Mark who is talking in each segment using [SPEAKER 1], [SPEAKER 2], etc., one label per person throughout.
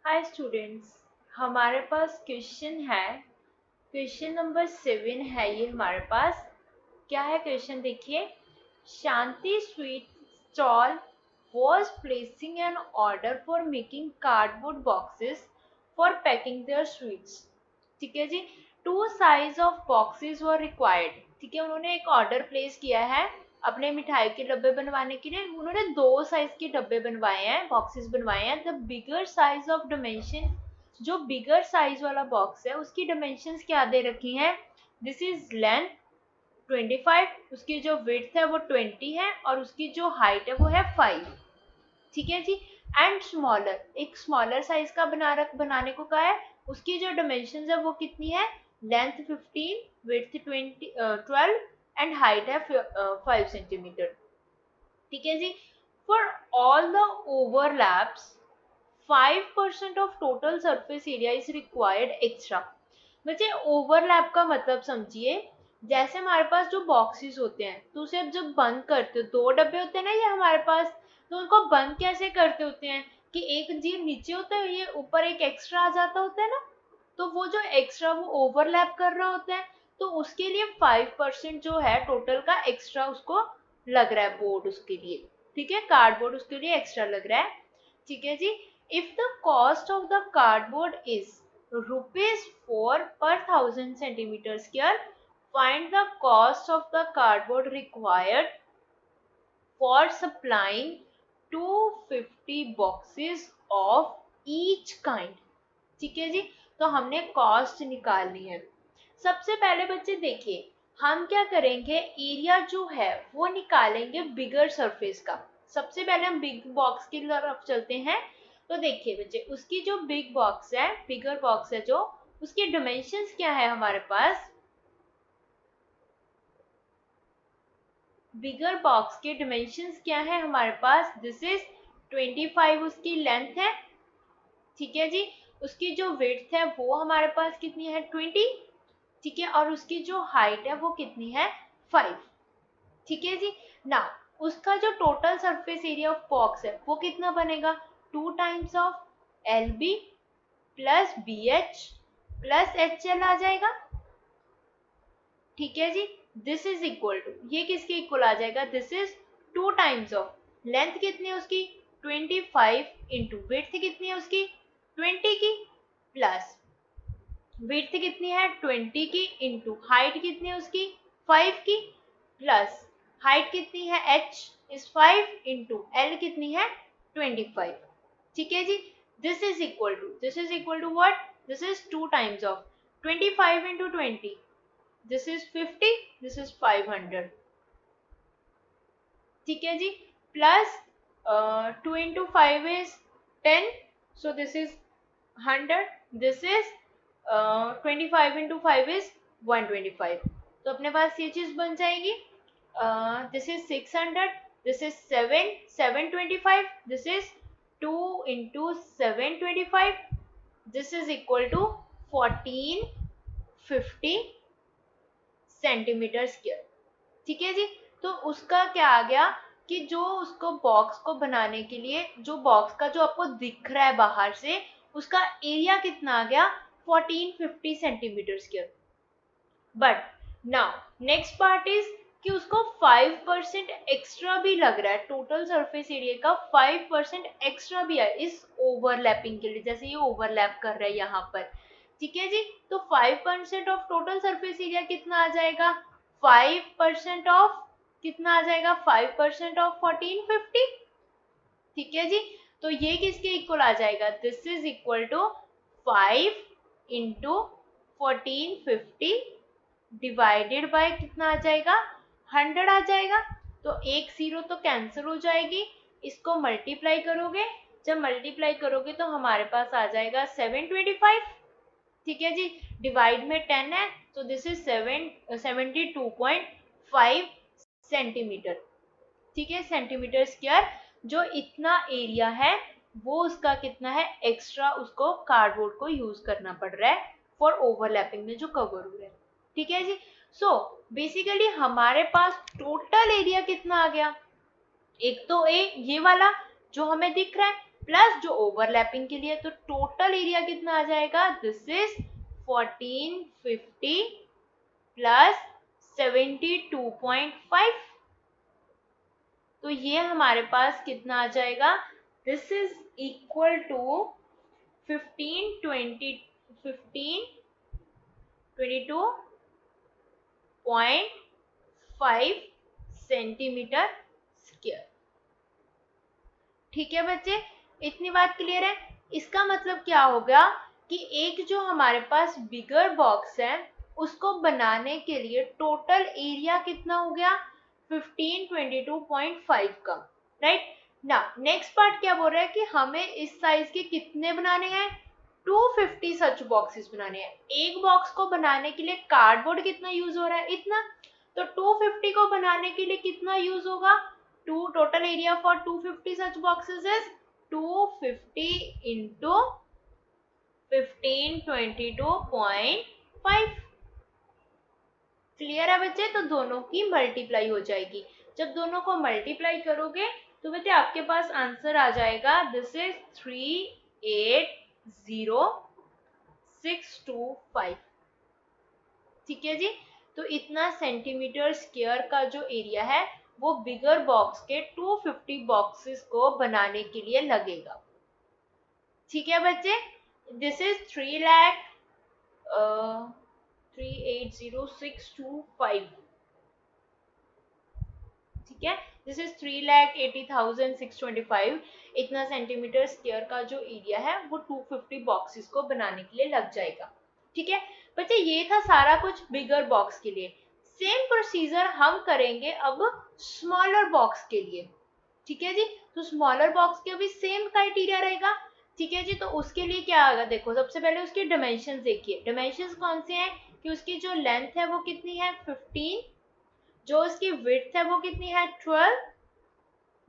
[SPEAKER 1] हाय students, हमारे पास question है। क्वेश्चन नंबर 7 है ये हमारे पास। क्या है क्वेश्चन देखिए। Shanti sweet stall was placing an order for making cardboard boxes for packing their sweets। ठीक है जी। 2 size of boxes were required। ठीक है, उन्होंने एक ऑर्डर प्लेस किया है अपने मिठाई के डब्बे बनवाने के लिए। उन्होंने 2 साइज के डब्बे बनवाए हैं, बॉक्सेस बनवाए हैं। The bigger size of dimension, जो बिगर साइज वाला बॉक्स है उसकी डिमेंशंस क्या दे रखी हैं। दिस इज लेंथ 25, उसकी जो विड्थ है वो 20 है और उसकी जो हाइट है वो है 5। ठीक है जी। एंड स्मॉलर, एक स्मॉलर साइज का बनाने को कहा है। उसकी जो डिमेंशन है वो कितनी है। लेंथ 15, विड्थ 12 एंड हाइट है 5 सेंटीमीटर। ठीक है जी। For all the overlaps 5% of total surface area is required extra. बच्चे ओवरलैप का मतलब समझिए। जैसे हमारे पास जो बॉक्सेस होते हैं तो उसे अब जब बंद करते हो, 2 डब्बे होते हैं ना ये हमारे पास, तो उनको बंद कैसे करते होते हैं कि एक जी नीचे होता है, ये ऊपर एक एक्स्ट्रा आ जाता होता है ना। तो वो जो एक्स्ट्रा वो ओवरलैप कर रहा होता है, तो उसके लिए 5% जो है टोटल का एक्स्ट्रा उसको लग रहा है बोर्ड उसके लिए। ठीक है, कार्डबोर्ड उसके लिए एक्स्ट्रा लग रहा है। ठीक है जी। If the cost of the cardboard is ₹4 per 1000 centimeter square, find the cost of the cardboard required for supplying 250 boxes of each kind। ठीक है जी। तो हमने कॉस्ट निकालनी है। सबसे पहले बच्चे देखिए, हम क्या करेंगे, एरिया जो है वो निकालेंगे बिगर सरफेस का। सबसे पहले हम बिग बॉक्स की तरफ चलते हैं। तो देखिए बच्चे, उसकी जो बिग बॉक्स है, बिगर बॉक्स है जो, उसकी डिमेंशंस क्या है हमारे पास। बिगर बॉक्स के डिमेंशंस क्या है हमारे पास। दिस इज 25 उसकी लेंथ है। ठीक है जी। उसकी जो विड्थ है वो हमारे पास कितनी है, 20। ठीक है, और उसकी जो हाइट है वो कितनी है, 5। ठीक है जी। ना, उसका जो total surface area of box है वो कितना बनेगा, 2 times of L B plus B H plus H L आ जाएगा। ठीक है जी। दिस इज इक्वल टू, ये किसके इक्वल आ जाएगा, this is 2 times of length कितनी है उसकी 25 इंटू विड्थ कितनी है उसकी 20 की, प्लस विड्थ कितनी है 20 की, इंटू हाइट कितनी है उसकी 5 की, प्लस हाइट कितनी है h इज 5 इंटू एल कितनी है 25। ठीक है जी। This is equal to what, this is 2 times of 25 into 20, this is 50, this is 500। ठीक है जी। Plus 2 into 5 is 10, so this is 100, this is 25 into 5 is 125। तो अपने पास ये चीज बन जाएगी। This is 600, this is 725, this is 2 into 725, this is equal to 1450 centimetre square. ठीक है जी। तो उसका क्या आ गया कि जो उसको बॉक्स को बनाने के लिए, जो बॉक्स का जो आपको दिख रहा है बाहर से, उसका एरिया कितना आ गया 1450 centimetre square. But now next part is कि उसको 5% एक्स्ट्रा भी लग रहा है, टोटल सरफेस एरिया का 5% एक्स्ट्रा भी है इस ओवरलैपिंग के लिए, जैसे ये ओवरलैप कर रहा है यहाँ पर। ठीक है जी। तो 5% ऑफ टोटल सरफेस एरिया कितना आ जाएगा, 5% ऑफ कितना आ जाएगा, 5% ऑफ 1450। ठीक है जी। तो ये किसके इक्वल आ जाएगा, this is equal to 5 into 1450 divided by कितना आ जाएगा, 100 आ जाएगा। तो एक जीरो तो कैंसिल हो जाएगी, इसको मल्टीप्लाई करोगे, जब मल्टीप्लाई करोगे तो हमारे पास आ जाएगा 725। ठीक है जी। डिवाइड में 10 है, तो दिस इज 72.5 सेंटीमीटर। ठीक है, सेंटीमीटर स्क्वायर। जो इतना एरिया है वो उसका कितना है एक्स्ट्रा, उसको कार्डबोर्ड को यूज करना पड़ रहा है फॉर ओवरलैपिंग में जो कवर हो रहा है। ठीक है जी। सो बेसिकली हमारे पास टोटल एरिया कितना आ गया, एक तो ये वाला जो हमें दिख रहा है, प्लस जो ओवरलैपिंग के लिए, तो टोटल एरिया कितना आ जाएगा, दिस इज 1450 प्लस 72.5। तो ये हमारे पास कितना आ जाएगा, this is equal to 1522.5 centimetre square. ठीक है बच्चे, इतनी बात क्लियर है। इसका मतलब क्या होगा कि एक जो हमारे पास बिगर बॉक्स है उसको बनाने के लिए टोटल एरिया कितना हो गया, 1522.5 का, राइट ना। नेक्स्ट पार्ट क्या बोल रहा है कि हमें इस साइज के कितने बनाने हैं, 250 सच बॉक्सेस बनाने हैं। एक बॉक्स को बनाने के लिए कार्डबोर्ड कितना यूज हो रहा है, इतना। तो 250 को बनाने के लिए कितना यूज होगा, total area for 250 such boxes is 250 into 1522.5। Clear है बच्चे, तो दोनों की मल्टीप्लाई हो जाएगी। जब दोनों को मल्टीप्लाई करोगे तो बेटे आपके पास आंसर आ जाएगा, दिस इज 380625। ठीक है जी, तो इतना सेंटीमीटर स्क्वायर का जो एरिया है वो बिगर बॉक्स के 250 बॉक्सेस को बनाने के लिए लगेगा। ठीक है बच्चे, दिस इज 3,380625। ठीक है, दिस इज 3,80,625। इतना सेंटीमीटर स्क्वायर का जो एरिया है वो 250 बॉक्सेस को बनाने के लिए लग जाएगा। ठीक है बच्चे, ये था सारा कुछ बिगर बॉक्स के लिए। सेम प्रोसीजर हम करेंगे अब स्मॉलर बॉक्स के लिए। ठीक है जी, तो स्मॉलर बॉक्स के भी सेम क्राइटेरिया रहेगा। ठीक है जी, तो उसके लिए क्या आएगा, देखो सबसे पहले उसके डायमेंशन देखिए। डायमेंशन कौन से हैं कि उसकी जो लेंथ है वो कितनी है, 15, जो उसकी विड्थ है वो कितनी है, 12,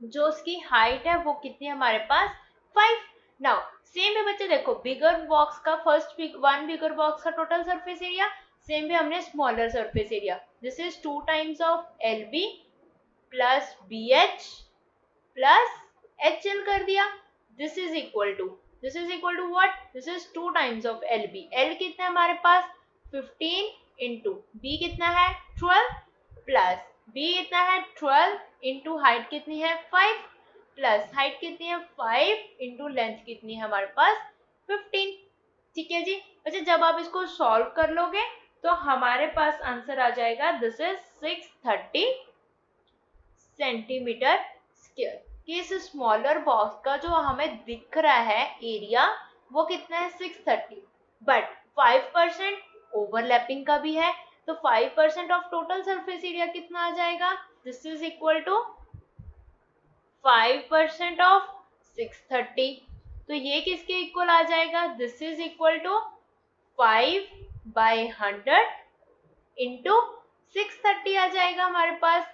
[SPEAKER 1] जो उसकी हाइट है वो कितनी है हमारे पास, 5। नाउ सेम है बच्चे, देखो बिगर बॉक्स का वन बिगर बॉक्स का टोटल सरफेस एरिया, सेम भी हमने smaller surface area, this is 2 times of LB plus BH plus HL कर दिया। This is equal to what, this is 2 times of LB। L कितना है हमारे पास, 15 into B कितना है, 12 प्लस B कितना है, 12 इंटू हाइट कितनी है, 5 प्लस हाइट कितनी है, 5 इंटू लेंथ कितनी है हमारे पास, 15। ठीक है जी, अच्छा जब आप इसको सॉल्व कर लोगे तो हमारे पास आंसर आ जाएगा, दिस इज 630 सेंटीमीटर स्क्वायर। कि इस स्मॉलर बॉक्स का जो हमें दिख रहा है एरिया वो कितना है, 630, बट 5% ओवरलैपिंग का भी है, तो 5% ऑफ टोटल सरफेस एरिया कितना आ जाएगा, this is equal to 5% of 630। तो ये किसके इक्वल आ जाएगा, this is equal to 5/100 into 630 आ जाएगा हमारे पास।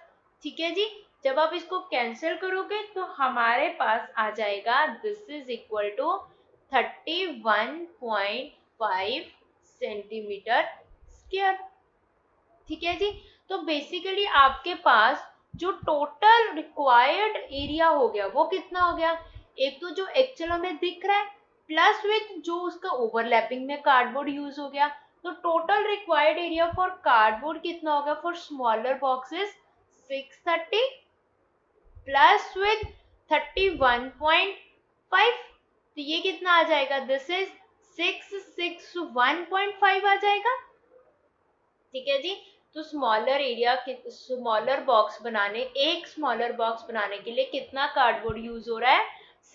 [SPEAKER 1] ठीक है जी, जब आप इसको कैंसिल करोगे तो हमारे पास आ जाएगा, this is equal to 31.5 centimetre square. ठीक है जी, तो बेसिकली आपके पास जो टोटल रिक्वायर्ड एरिया हो गया वो कितना हो गया, एक तो जो एक्चुअल में दिख रहा है प्लस विथ जो उसका ओवरलैपिंग में कार्डबोर्ड यूज हो गया। तो total required area for cardboard कितना होगा for smaller boxes, 630 plus with 31.5, तो ये कितना आ जाएगा, दिस इज 661.5 आ जाएगा। ठीक है जी, तो स्मॉलर एरिया, स्मॉलर बॉक्स बनाने, एक स्मॉलर बॉक्स बनाने के लिए कितना कार्डबोर्ड यूज हो रहा है,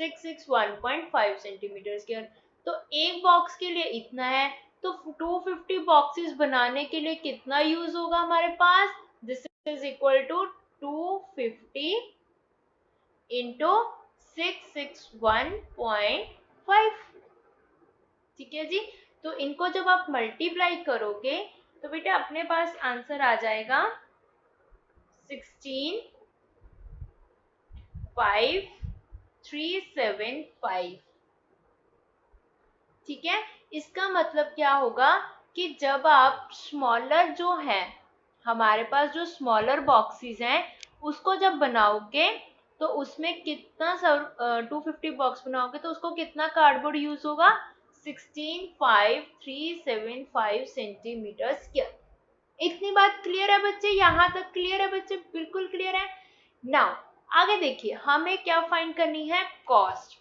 [SPEAKER 1] 661.5 सेंटीमीटर स्क्वायर। तो एक बॉक्स के लिए इतना है, तो 250 बॉक्सेस बनाने के लिए कितना यूज होगा हमारे पास, this is equal to 250 into 661.5। ठीक है जी, तो इनको जब आप मल्टीप्लाई करोगे तो बेटा अपने पास आंसर आ जाएगा 16,5375। ठीक है, इसका मतलब क्या होगा कि जब आप स्मॉलर जो है, हमारे पास जो स्मॉलर बॉक्सेस हैं उसको जब बनाओगे तो उसमें कितना 250 बॉक्स बनाओगे तो उसको कितना कार्डबोर्ड यूज होगा, 165375 सेंटीमीटर स्क्वायर। इतनी बात क्लियर है बच्चे, यहाँ तक क्लियर है बच्चे, बिल्कुल क्लियर है। नाउ आगे देखिए, हमें क्या फाइंड करनी है, कॉस्ट।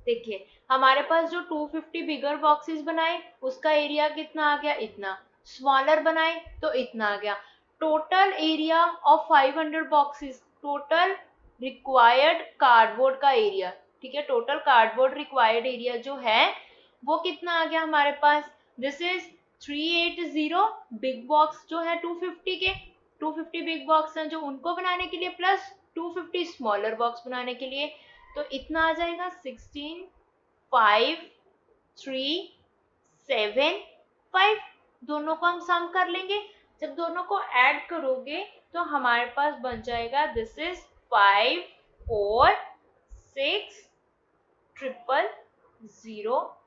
[SPEAKER 1] देखिए हमारे पास जो 250 बिगर बॉक्सेस बनाए उसका एरिया कितना आ गया, इतना। स्मॉलर बनाए तो इतना आ गया। Total area of 500 boxes, total required cardboard का एरिया, ठीक है, टोटल कार्डबोर्ड रिक्वायर्ड एरिया जो है वो कितना आ गया हमारे पास, दिस इज 380 बिग बॉक्स जो है 250 के, 250 बिग बॉक्स हैं जो उनको बनाने के लिए, प्लस 250 स्मॉलर बॉक्स बनाने के लिए, तो इतना आ जाएगा 165375। दोनों को हम सम कर लेंगे, जब दोनों को ऐड करोगे तो हमारे पास बन जाएगा, दिस इज 546000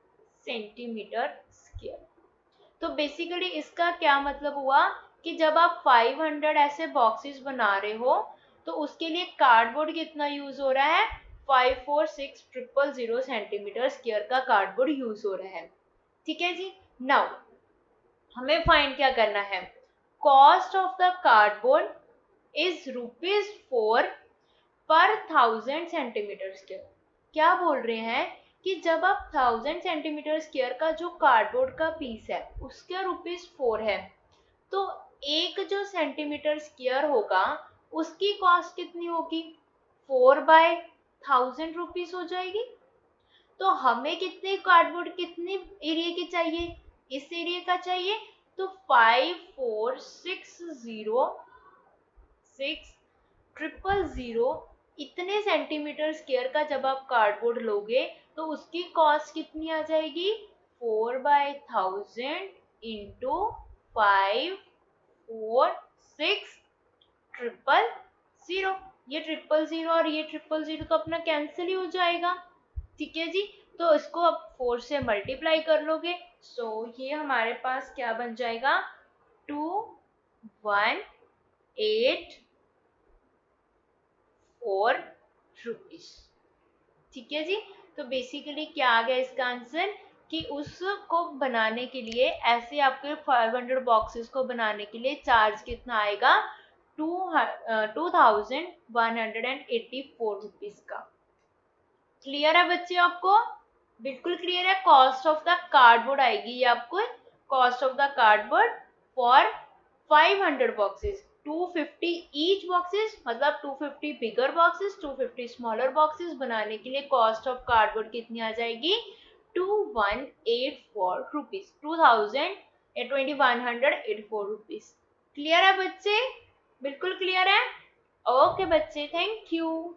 [SPEAKER 1] सेंटीमीटर स्क्वायर। तो बेसिकली इसका क्या मतलब हुआ कि जब आप 500 ऐसे बॉक्सेस बना रहे हो तो उसके लिए कार्डबोर्ड कितना यूज हो रहा है, 546000 सेंटीमीटर स्क्वायर का कार्डबोर्ड यूज हो रहा है। ठीक है जी। नाउ हमें फाइंड क्या करना है, cost of the cardboard is ₹4 पर 1000 सेंटीमीटर स्क्वायर। क्या बोल रहे हैं कि जब आप 1000 सेंटीमीटर स्क्वायर का जो कार्डबोर्ड का पीस है उसका ₹4 है, तो एक जो सेंटीमीटर स्क्वायर होगा उसकी कॉस्ट कितनी होगी, 4/1000 हो जाएगी। तो हमें कितने कार्डबोर्ड कितने एरिया की चाहिए, इस एरिया का चाहिए, तो 54606000 इतने सेंटीमीटर स्क्वायर का जब आप कार्डबोर्ड लोगे तो उसकी कॉस्ट कितनी आ जाएगी, 4/1000 इंटू 546000। ये 000 और ये 000 तो अपना कैंसिल ही हो जाएगा। ठीक है जी, तो इसको अब 4 से मल्टीप्लाई कर लोगे, सो ये हमारे पास क्या बन जाएगा, 2184 रुपीज। ठीक है जी। तो बेसिकली क्या आ गया इसका आंसर कि उसको बनाने के लिए, ऐसे आपके 500 बॉक्सेस को बनाने के लिए चार्ज कितना आएगा, 2184 रुपीज का। क्लियर है बच्चे आपको, बिल्कुल क्लियर है। कॉस्ट ऑफ द कार्डबोर्ड आएगी ये आपको, cost of the cardboard for 500 boxes, 250 each boxes, मतलब 250 बिगर बॉक्सेस 250 स्मॉलर बॉक्सेस बनाने के लिए कॉस्ट ऑफ कार्डबोर्ड कितनी आ जाएगी, 2184 रुपीज, 2184 रुपीज। क्लियर है बच्चे, बिल्कुल क्लियर है। ओके बच्चे, थैंक यू।